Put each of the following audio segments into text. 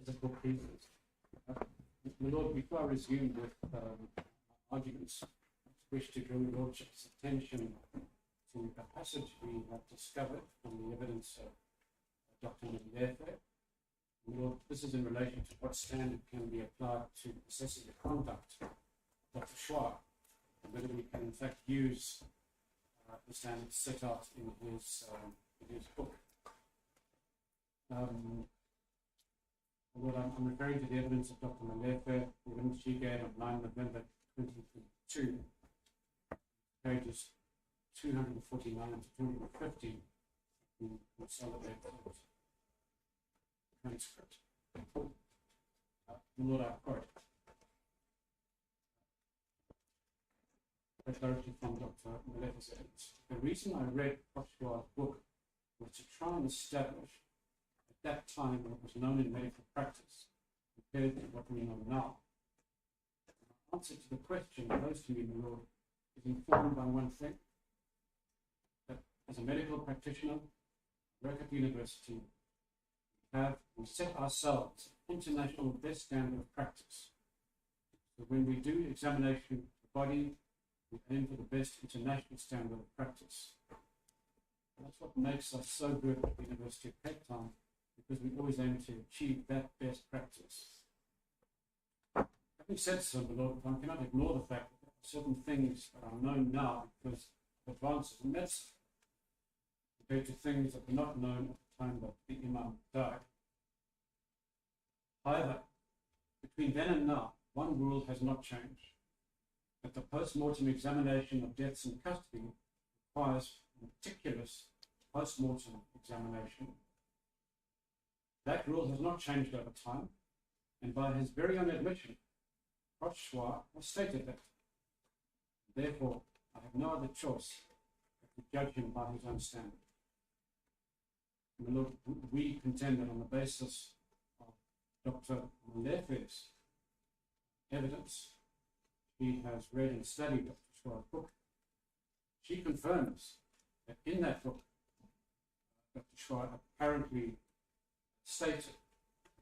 the book pieces. My Lord, before I resume with arguments, I wish to draw your Lordship's attention to a passage we have discovered from the evidence of Dr. Malefe. Lord, this is in relation to what standard can be applied to assessing the conduct of Dr. Schwab, and whether we can in fact use the standards set out in his book. Lord, I'm referring to the evidence of Dr. Malefe, the evidence she gave on 9 November 2022, pages 249 to 250 in consolidated transcript. Lord, I quote, directly from Dr. Malefe's evidence. The reason I read Schwab's book was to try and establish at that time what was known in medical practice compared to what we know now. The answer to the question posed to me, my Lord, is informed by one thing, that as a medical practitioner, I work at the university, we set ourselves international best standard of practice. So when we do examination of the body, we aim for the best international standard of practice. And that's what makes us so good at the University of Cape Town, because we always aim to achieve that best practice. Having said so, my Lord, one cannot ignore the fact that certain things that are known now because of advances in medicine, compared to things that were not known at the time that the Imam died. However, between then and now, one rule has not changed, that the post-mortem examination of deaths in custody requires meticulous post-mortem examination. That rule has not changed over time, and by his very own admission, Dr. Schwab has stated that. Therefore, I have no other choice but to judge him by his own standard. And Lord, we contend that on the basis of Dr. Malefe's evidence, he has read and studied Dr. Schwab's book. She confirms that in that book, Dr. Schwab apparently stated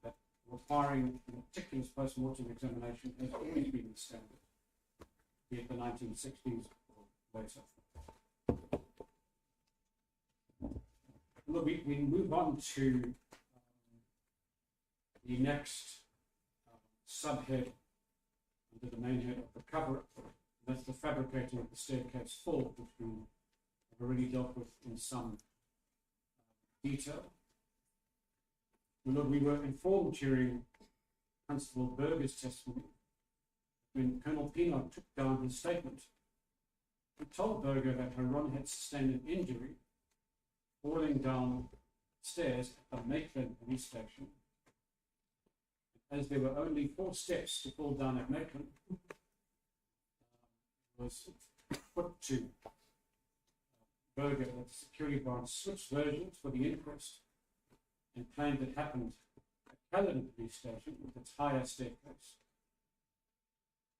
that requiring meticulous post-mortem examination has always been the standard, be it the 1960s or later. Look, we move on to the next subhead under the main head of the cover-up. That's the fabricating of the staircase fall, which we have already dealt with in some detail. Look, we were informed during Constable Berger's testimony, when Colonel Pinot took down his statement, he told Berger that Haron had sustained an injury falling down stairs at the Maitland police station. As there were only 4 steps to fall down at Maitland, was put to Berger that the security branch switched versions for the inquest and claimed it happened at Caledon police station with its higher staircase.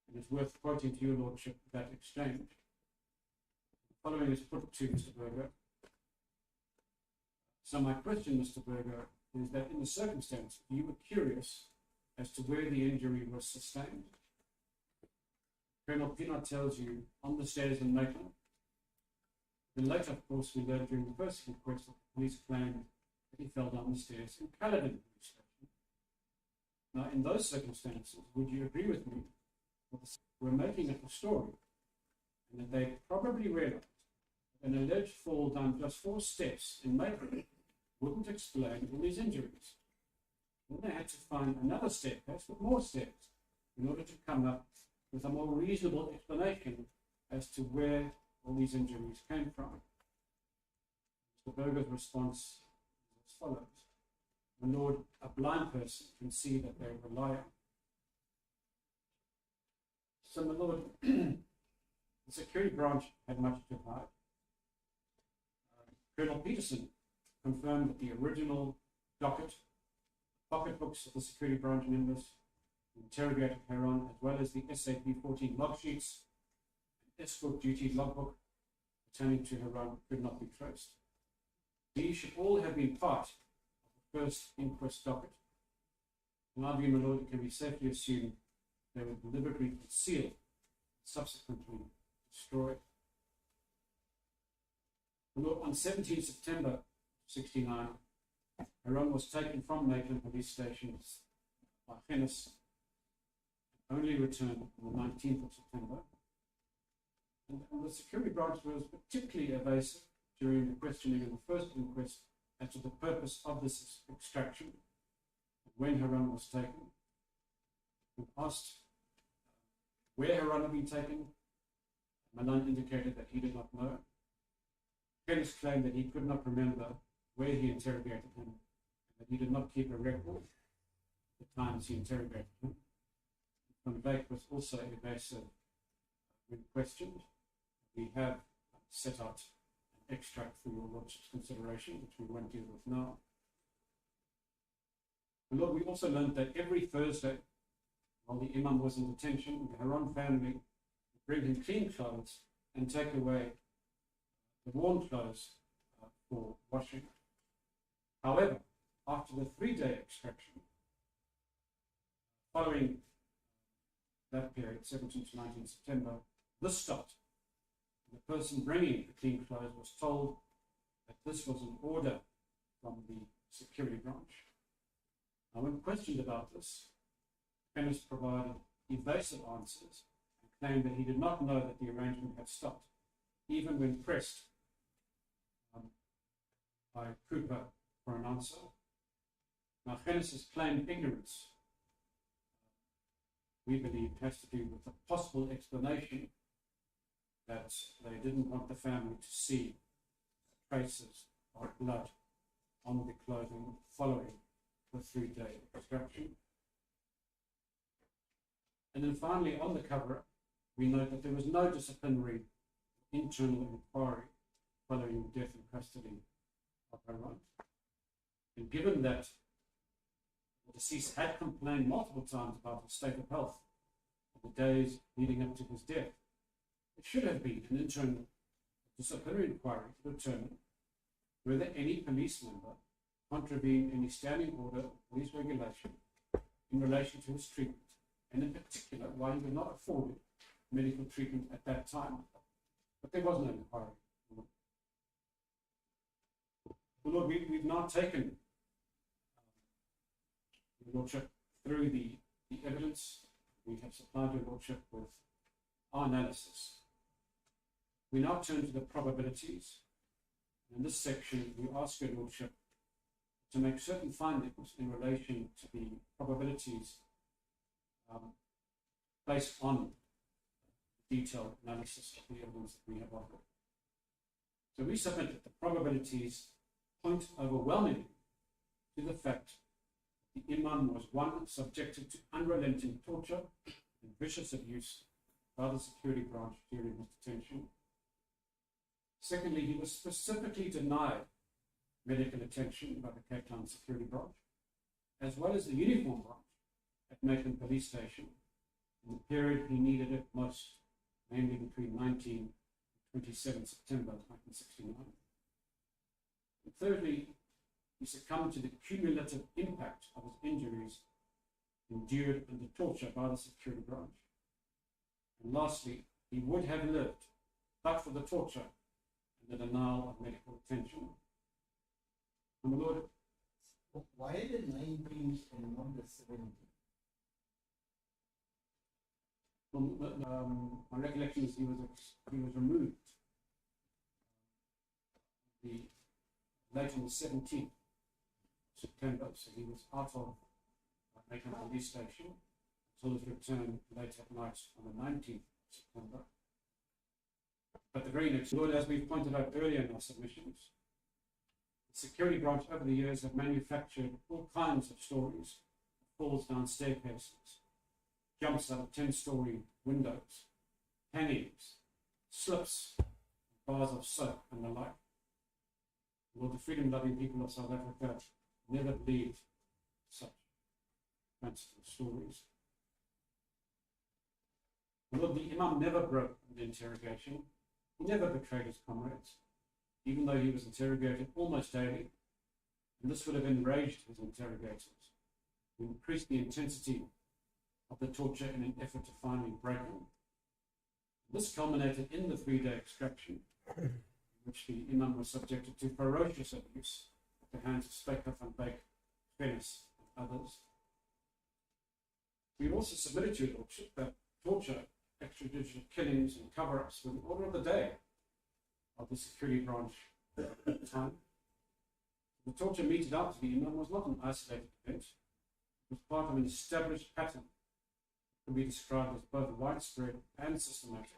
It is worth quoting to your Lordship that exchange. The following is put to Mr. Berger. So my question, Mr. Berger, is that in the circumstance, you were curious as to where the injury was sustained. Colonel Pinot tells you on the stairs in Maitland. Then later, of course, we learned during the first inquest that the police claimed that he fell down the stairs in Caledon police station. Now, in those circumstances, would you agree with me that we're making up a story and that they probably realized that an alleged fall down just 4 steps in Maitland wouldn't explain all these injuries? Then they had to find another staircase with more steps in order to come up with a more reasonable explanation as to where all these injuries came from. Mr. Berger's response is as follows. My Lord, a blind person can see that they were lying. So, my Lord, the security branch had much to hide. Colonel Peterson confirmed that the original docket, pocketbooks of the security branch members, interrogated Haron, as well as the SAP-14 log sheets and escort duty logbook pertaining to Haron, could not be traced. These should all have been part of the first inquest docket. In our view, my Lord, it can be safely assumed they were deliberately concealed, subsequently destroyed. My Lord, on 17 September 69, Haron was taken from Maitland police station by Hennis and only returned on the 19th of September. And the security branch was particularly evasive during the questioning in the first inquest as to the purpose of this extraction. When Haron was taken, when asked where Haron had been taken, Malan indicated that he did not know. Hennis claimed that he could not remember where he interrogated him, and that he did not keep a record of the times he interrogated him. Van Wyk was also evasive when questioned. We have set out an extract for your Lordship's consideration, which we won't deal with now. And Lord, we also learned that every Thursday, while the Imam was in detention, the Haron family would bring him clean clothes and take away the worn clothes for washing. However, after the 3-day extraction, following that period, 17 to 19 September, this stopped. The person bringing the clean clothes was told that this was an order from the security branch. Now, when questioned about this, Hennis provided evasive answers and claimed that he did not know that the arrangement had stopped, even when pressed by Cooper for an answer. Now, Hennis's claimed ignorance, we believe, has to do with the possible explanation that they didn't want the family to see traces of blood on the clothing following the 3-day extraction. And then finally, on the cover, we note that there was no disciplinary internal inquiry following death in custody of Haron. And given that the deceased had complained multiple times about his state of health in the days leading up to his death, it should have been an internal disciplinary inquiry to determine whether any police member contravened any standing order or police regulation in relation to his treatment, and in particular why he was not afforded medical treatment at that time. But there was no inquiry. Well, Lord, we've now taken Your Lordship through the evidence. We have supplied Your Lordship with our analysis. We now turn to the probabilities. In this section, we ask Your Lordship to make certain findings in relation to the probabilities based on detailed analysis of the evidence that we have offered. So we submit that the probabilities point overwhelmingly to the fact that the Imam was, one, subjected to unrelenting torture and vicious abuse by the security branch during his detention. Secondly, he was specifically denied medical attention by the Cape Town security branch, as well as the uniform branch at Maitland Police Station in the period he needed it most, namely between 19 and 27 September 1969. And thirdly, he succumbed to the cumulative impact of his injuries endured under torture by the security branch. And lastly, he would have lived but for the torture and the denial of medical attention. And my Lord, why the 19th and not the 17th? My recollection is he was removed late on the 17th September, so he was out of Maitland Police Station until his return late at night on the 19th September. But the very next, Lord, as we've pointed out earlier in our submissions, the security branch over the years have manufactured all kinds of stories, falls down staircases, jumps out of 10-story windows, hangings, slips, bars of soap, and the like. Lord, the freedom-loving people of South Africa never believed such fanciful stories. Lord, the Imam never broke the interrogation. He never betrayed his comrades, even though he was interrogated almost daily, and this would have enraged his interrogators. to increase the intensity of the torture in an effort to finally break them. This culminated in the 3-day extraction, in which the Imam was subjected to ferocious abuse at the hands of Speker van Beek, Venice, and others. We also submitted to your Lordship that torture, extrajudicial killings, and cover-ups were the order of the day of the security branch at the time. The torture meted out to the Imam was not an isolated event. It was part of an established pattern that can be described as both widespread and systematic.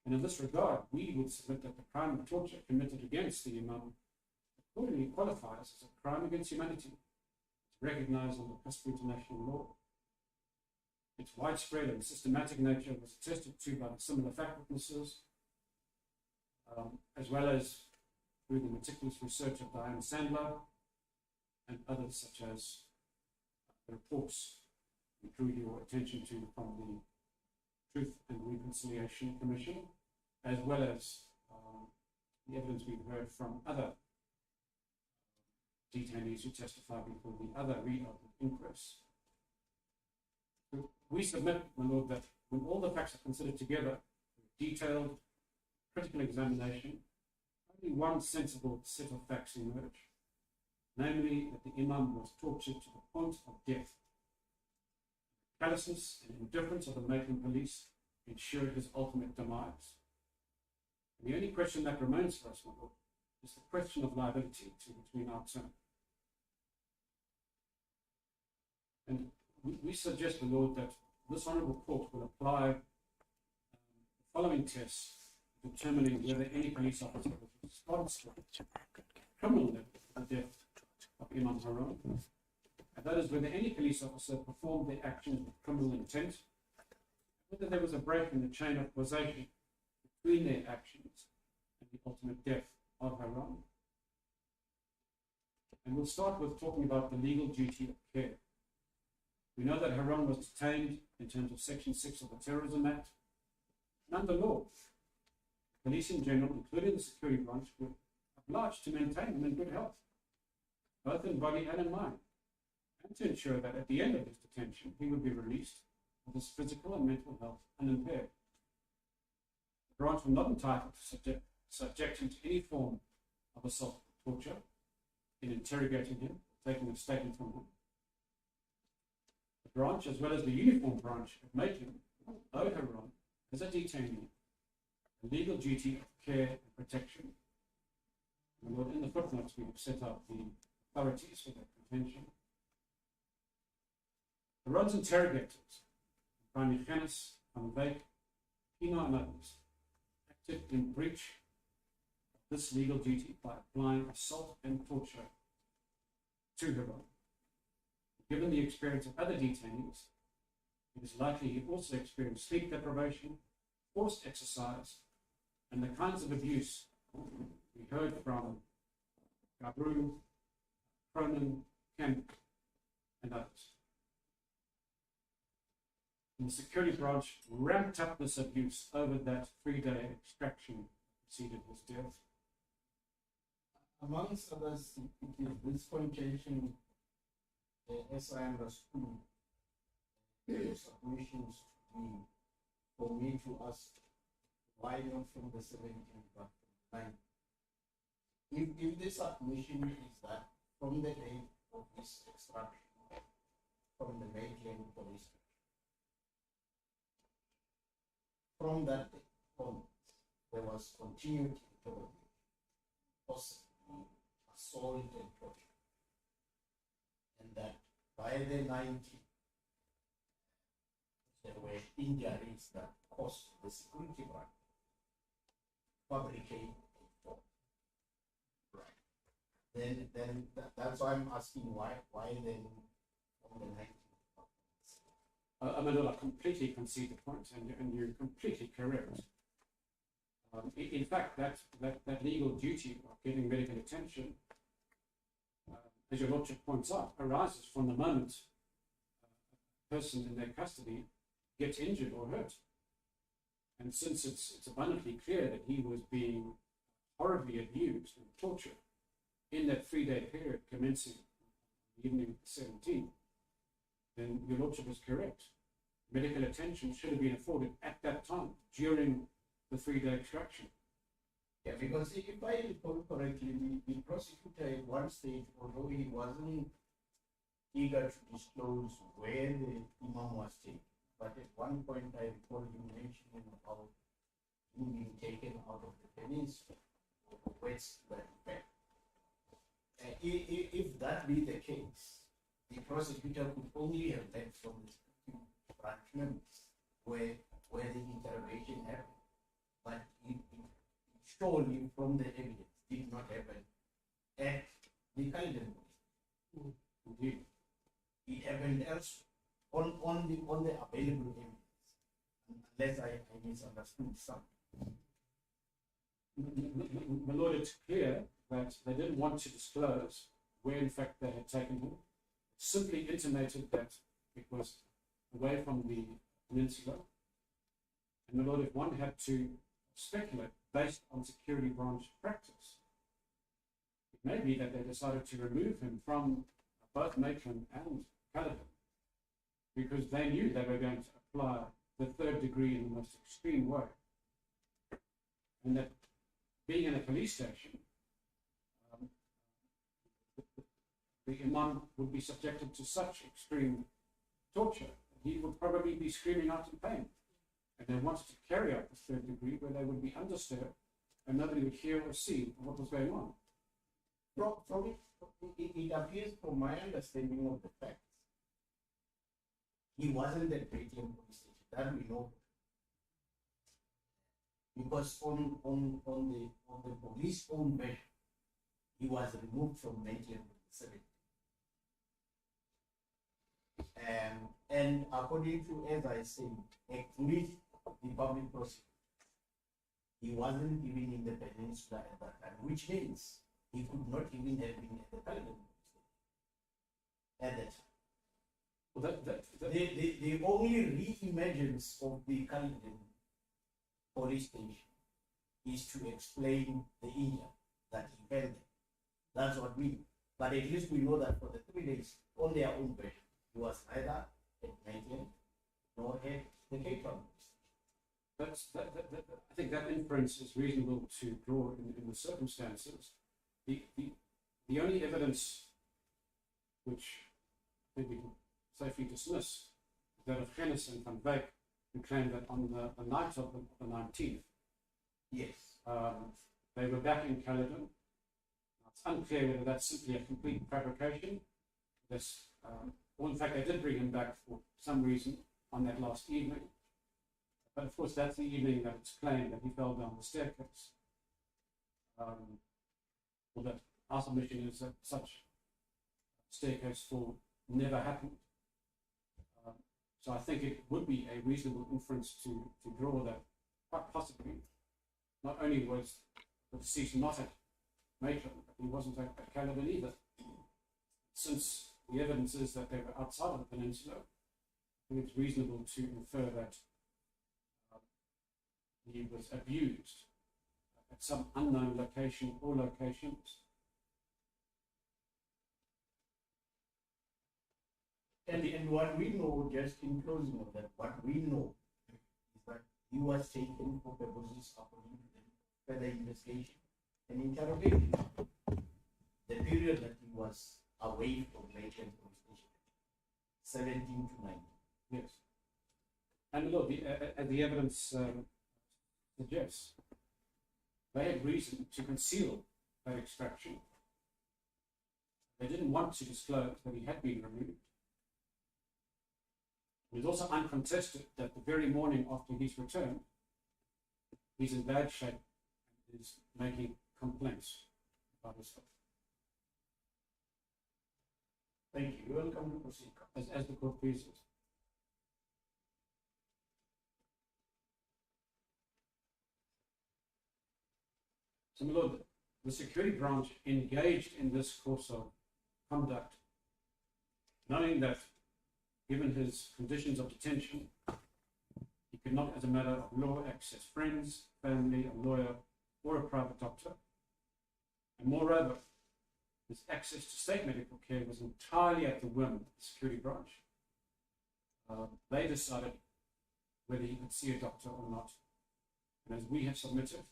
And in this regard, we would submit that the crime of torture committed against the Imam accordingly qualifies as a crime against humanity, recognized under customary international law. Its widespread and systematic nature was attested to by the similar fact witnesses, as well as through the meticulous research of Diane Sandler and others, such as the reports we drew your attention to from the Truth and Reconciliation Commission, as well as the evidence we've heard from other detainees who testified before the other reopened inquests. We submit, my Lord, that when all the facts are considered together, detailed, critical examination, only one sensible set of facts emerge, namely that the Imam was tortured to the point of death. Callousness and indifference of the Maitland police ensured his ultimate demise. And the only question that remains for us, my Lord, is the question of liability to which we now turn. And we suggest, my Lord, that this Honourable Court will apply the following tests determining whether any police officer was responsible criminally for the death of Imam Haron, and that is whether any police officer performed their actions with criminal intent, whether there was a break in the chain of causation between their actions and the ultimate death of Haron. And we'll start with talking about the legal duty of care. We know that Haron was detained in terms of Section 6 of the Terrorism Act, and under law, police in general, including the security branch, were obliged to maintain him in good health, both in body and in mind, and to ensure that at the end of his detention, he would be released with his physical and mental health unimpaired. The branch were not entitled to subject him to any form of assault or torture in interrogating him, taking a statement from him. The branch, as well as the uniform branch of Maitland, owed Haron, as a detainee, a legal duty of care and protection. And in the footnotes, we have set out the authorities for that contention. Haron's interrogators, Prime Genius, Van Beek, Pino, and others, acted in breach of this legal duty by applying assault and torture to Haron. Given the experience of other detainees, it is likely he also experienced sleep deprivation, forced exercise, and the kinds of abuse we heard from Gabru, Cronin, Kemp, and others. And the security branch ramped up this abuse over that 3-day extraction that preceded his death. Amongst others, it is this contention, as I understood, submissions to be for me to ask why not from the 17th but from the 9th. If this submission is that from the day of this extraction from the Maitland police station, from that point there was continued interrogation, possibly assault and torture, and that by the 19th there were injuries that caused the security branch fabricate a form. Right. Then that's why I'm asking why then on the 19th. I completely concede the point, and you're completely correct. In fact, that legal duty of getting medical attention, as your Lordship points out, arises from the moment a person in their custody gets injured or hurt. And since it's abundantly clear that he was being horribly abused and tortured in that 3-day period commencing the evening of the 17th, then your lordship is correct. Medical attention should have been afforded at that time during the 3-day extraction. Yeah, because if I recall correctly, the prosecutor at one stage, although he wasn't eager to disclose where the imam was taken, but at one point I recall him mentioning about him being taken out of the peninsula or west to that effect. If that be the case, the prosecutor could only have led from the branch members where the interrogation happened, but it surely from the evidence did not happen at the Caledon. Indeed. It happened elsewhere on the available evidence, unless I misunderstood something. My lord, it's clear that they didn't want to disclose where in fact they had taken him. It simply intimated that it was away from the peninsula. And my lord, if one had to speculate based on security branch practice, it may be that they decided to remove him from both Maitland and Caledon because they knew they were going to apply the 3rd degree in the most extreme way. And that being in a police station, the imam would be subjected to such extreme torture, he would probably be screaming out in pain. And they wanted to carry out the 3rd degree where they would be undisturbed and nobody would hear or see what was going on. It appears from my understanding of the facts, he wasn't at Maitland police station, that we know. Because on the police own version, he was removed from Maitland on the 7th. And according to, as I say, at least the public prosecutor, he wasn't even in the peninsula at that time, which means he could not even have been at the Caledon at that time. Well, The only re-emergence of the Caledon police station is to explain the injury that he felt. That's what we know. But at least we know that for the 3 days on their own bed, he was neither at Maitland nor at the Cape Town. I think that inference is reasonable to draw in the circumstances. The only evidence which I think we can safely dismiss is that of Gennis and Van Wyk, who claimed that on the night of the 19th, yes, they were back in Caledon. It's unclear whether that's simply a complete fabrication. Or in fact, they did bring him back for some reason on that last evening. But of course, that's the evening that it's claimed that he fell down the staircase. Or that our submission is that such staircase fall never happened. So I think it would be a reasonable inference to draw that quite possibly not only was the deceased not at Maitland, but he wasn't at Caledon either. Since the evidence is that they were outside of the peninsula, I think it's reasonable to infer that he was abused at some unknown location or locations. And what we know, just in closing of that, what we know is that he was taken for purposes according to the further investigation and interrogation. The period that he was away from Maitland police station, 17 to 19. Yes. And look, the evidence suggests they had reason to conceal that extraction. They didn't want to disclose that he had been removed. It is also uncontested that the very morning after his return, he's in bad shape and is making complaints about his health. Thank you. You're welcome to proceed. As the court pleases. So, my lord, the security branch engaged in this course of conduct, knowing that given his conditions of detention, he could not, as a matter of law, access friends, family, a lawyer, or a private doctor. And moreover, his access to state medical care was entirely at the whim of the security branch. They decided whether he could see a doctor or not. And as we have submitted,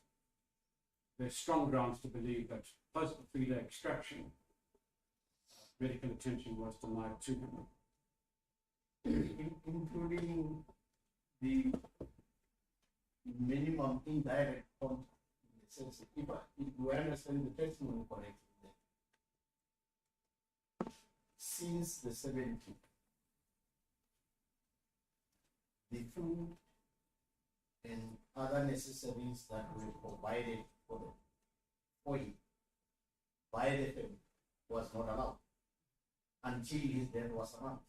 there's strong grounds to believe that post the 3-day extraction, medical attention was denied to him. Including the minimum indirect contact, in the sense that if you understand the testimony correctly, since the 17th, the food and other necessaries that were provided for him by the family was not allowed until his death was announced.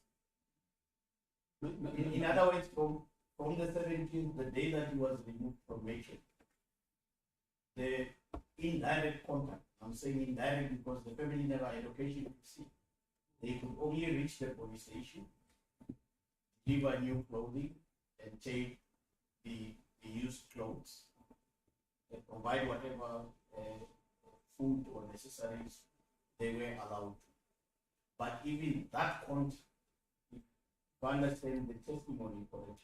In other words, from the 17th, the day that he was removed from matron, the indirect contact, I'm saying indirect because the family never had occasion to see. They could only reach the police station, give her new clothing, and take the used clothes, and provide whatever food or necessaries they were allowed to. But even that contact, if you understand the testimony correctly,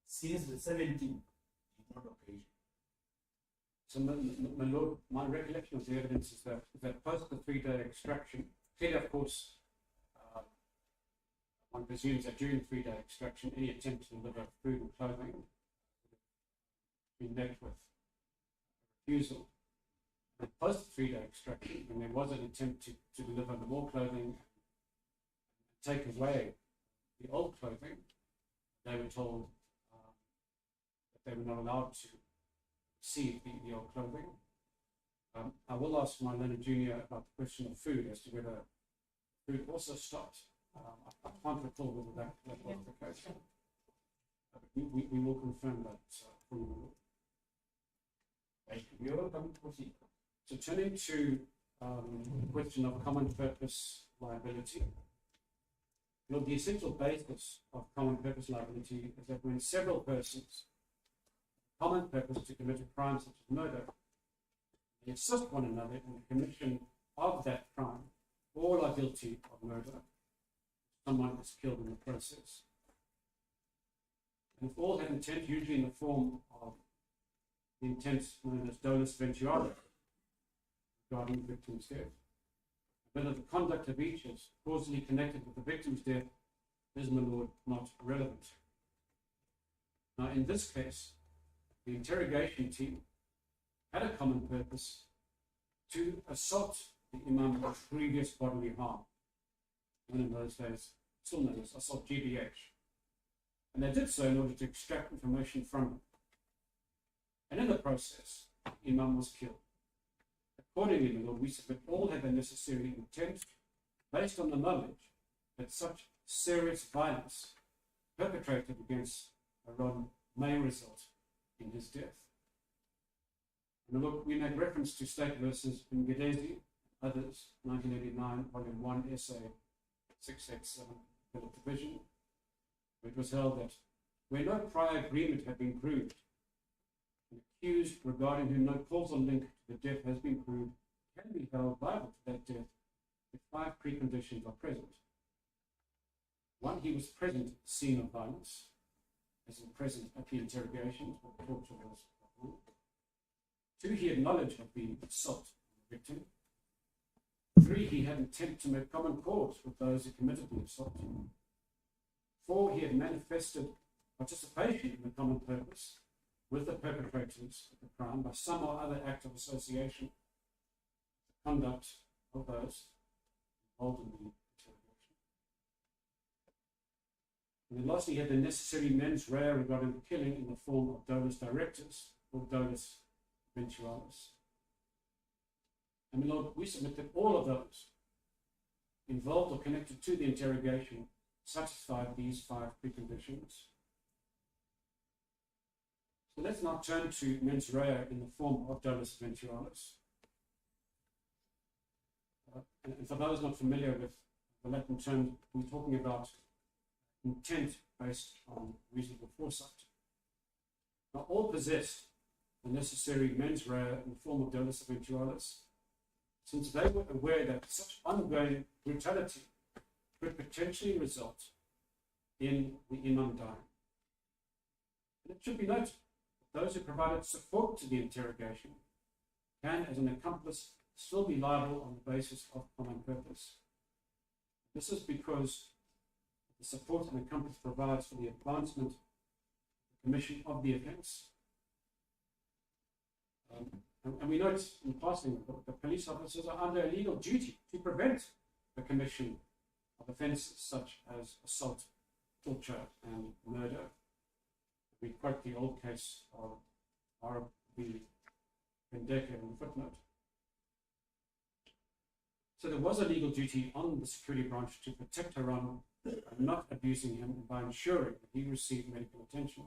since the 17th, did not occasion. So, my Lord, my recollection of the evidence is that post the 3-day extraction, clearly, of course, one presumes that during the 3-day extraction, any attempt to deliver food or clothing would be met with refusal. And post the 3-day extraction, when there was an attempt to deliver more clothing and take away the old clothing, they were told that they were not allowed to receive the old clothing. I will ask my learned junior about the question of food, as to whether food also stopped. I can't recall whether that was the case. We will confirm that from the Lord. Thank you. We will come to proceed. So turning to the question of common purpose liability. The essential basis of common purpose liability is that when several persons common purpose to commit a crime such as murder, they assist one another in the commission of that crime, all are guilty of murder. Someone is killed in the process. And if all have intent, usually in the form of the intent known as dolus ventuari, regarding the victim's death, whether the conduct of each is causally connected with the victim's death is, my Lord, not relevant. Now, in this case, the interrogation team had a common purpose to assault the Imam with previous bodily harm, and in those days, still known as assault GBH. And they did so in order to extract information from him. And in the process, Imam was killed. Accordingly, my Lord, we submit all had the necessary intent based on the knowledge that such serious violence perpetrated against Haron may result in his death. And look, we make reference to state verses in Gedezi, others, 1989, Volume 1, Essay 687, Bill of Division, where it was held that where no prior agreement had been proved, an accused regarding whom no causal link to the death has been proved can be held liable to that death if 5 preconditions are present. 1, he was present at the scene of violence, as in present at the interrogations where the torture was performed. 2, he had knowledge of the assault of the victim. 3, he had intent to make common cause with those who committed the assault. 4, he had manifested participation in the common purpose with the perpetrators of the crime by some or other act of association, the conduct of those involved in the interrogation. And then lastly, he had the necessary mens rea regarding the killing in the form of dolus directus or dolus ventualis. And my Lord, we submit that all of those involved or connected to the interrogation satisfied these 5 preconditions. So let's now turn to mens rea in the form of dolus ventualis. And for those not familiar with the Latin term, we're talking about intent based on reasonable foresight. Now, all possessed the necessary mens rea in the form of dolus ventualis, since they were aware that such ongoing brutality could potentially result in the Imam dying. And it should be noted that those who provided support to the interrogation can, as an accomplice, still be liable on the basis of common purpose. This is because the support an accomplice provides for the advancement, the commission of the offence. And we note in passing that the police officers are under a legal duty to prevent the commission of offences such as assault, torture, and murder. We quote the old case of R.B. Vendeka in the footnote. So there was a legal duty on the security branch to protect Haron and not abusing him by ensuring that he received medical attention.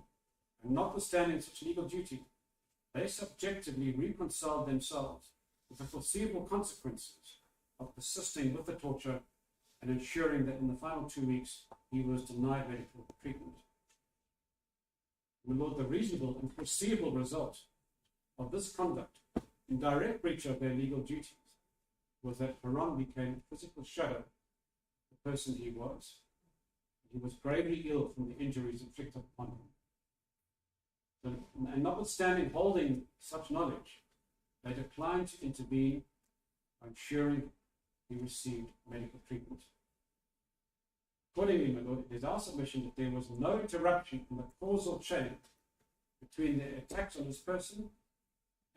And notwithstanding such legal duty, they subjectively reconciled themselves with the foreseeable consequences of persisting with the torture and ensuring that in the final 2 weeks he was denied medical treatment. My Lord, the reasonable and foreseeable result of this conduct, in direct breach of their legal duties, was that Haron became a physical shadow of the person he was. He was gravely ill from the injuries inflicted upon him. And notwithstanding holding such knowledge, they declined to intervene by ensuring he received medical treatment. Accordingly, my Lord, it is our submission that there was no interruption in the causal chain between the attacks on his person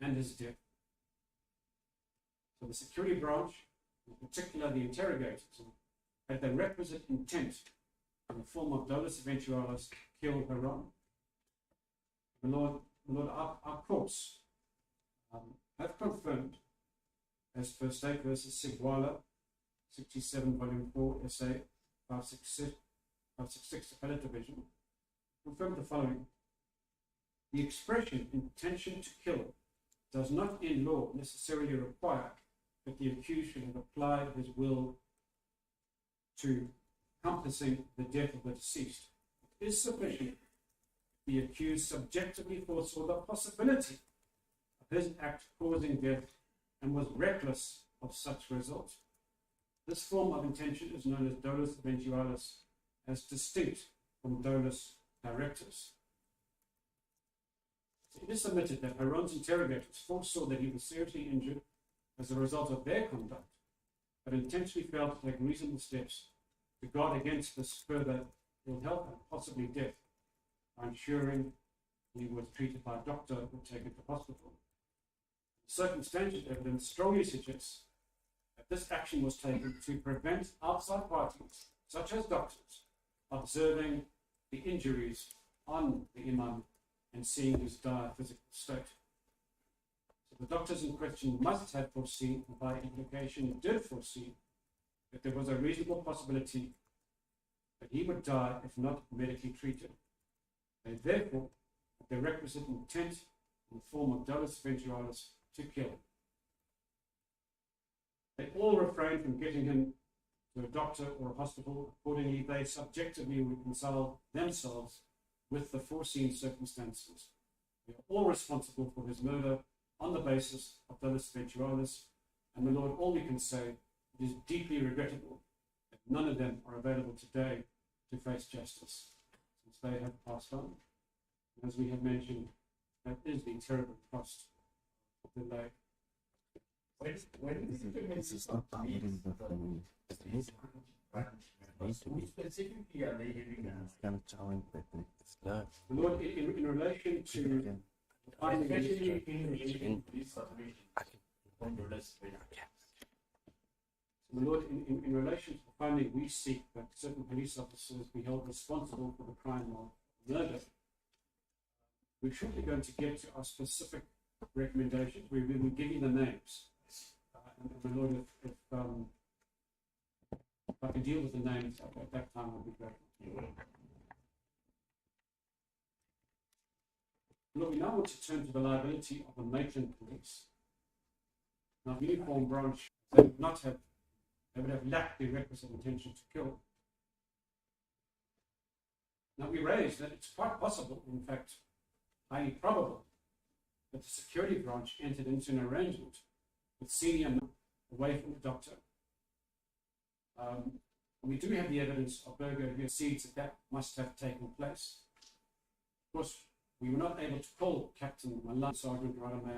and his death. So the security branch, in particular the interrogators, had the requisite intent in the form of dolus eventualis to kill Haron. My Lord, our courts have confirmed, as per State versus Sigwala, 67, volume 4, SA 566, Appellate Division, confirmed the following. The expression intention to kill does not in law necessarily require that the accused should have applied his will to compassing the death of the deceased. It is sufficient the accused subjectively foresaw the possibility of his act causing death and was reckless of such result. This form of intention is known as dolus eventualis, as distinct from dolus directus. It is submitted that Haron's interrogators foresaw that he was seriously injured as a result of their conduct, but intentionally failed to take reasonable steps to guard against this further ill health and possibly death by ensuring he was treated by a doctor or taken to hospital. Circumstantial evidence strongly suggests that this action was taken to prevent outside parties, such as doctors, observing the injuries on the Imam and seeing his dire physical state. So the doctors in question must have foreseen, and by implication did foresee, that there was a reasonable possibility that he would die if not medically treated. They therefore had the requisite intent in the form of dolus eventualis to kill. They all refrained from getting him to a doctor or a hospital. Accordingly, they subjectively reconciled themselves with the foreseen circumstances. They are all responsible for his murder on the basis of dolus eventualis, and my Lord, all we can say, it is deeply regrettable that none of them are available today to face justice, since they have passed on. As we have mentioned, that is the terrible cost of delay. This is not covering the phone. Specifically, are they having It's kind of challenging, but it's not. Lord, in relation to especially in relation to this situation on the list? My Lord, in relation to the finding, we seek that certain police officers be held responsible for the crime of murder. We're shortly going to get to our specific recommendations. We will give you the names. And my Lord, if I can deal with the names at that time, will be great. Lord, we now want to turn to the liability of the Maitland police. Now, the uniform branch, they would have lacked the requisite intention to kill. Now, we raised that it's quite possible, in fact, highly probable, that the security branch entered into an arrangement with senior away from the doctor. We do have the evidence of Berger who concedes that must have taken place. Of course, we were not able to call Captain Malan, Sergeant Radaman,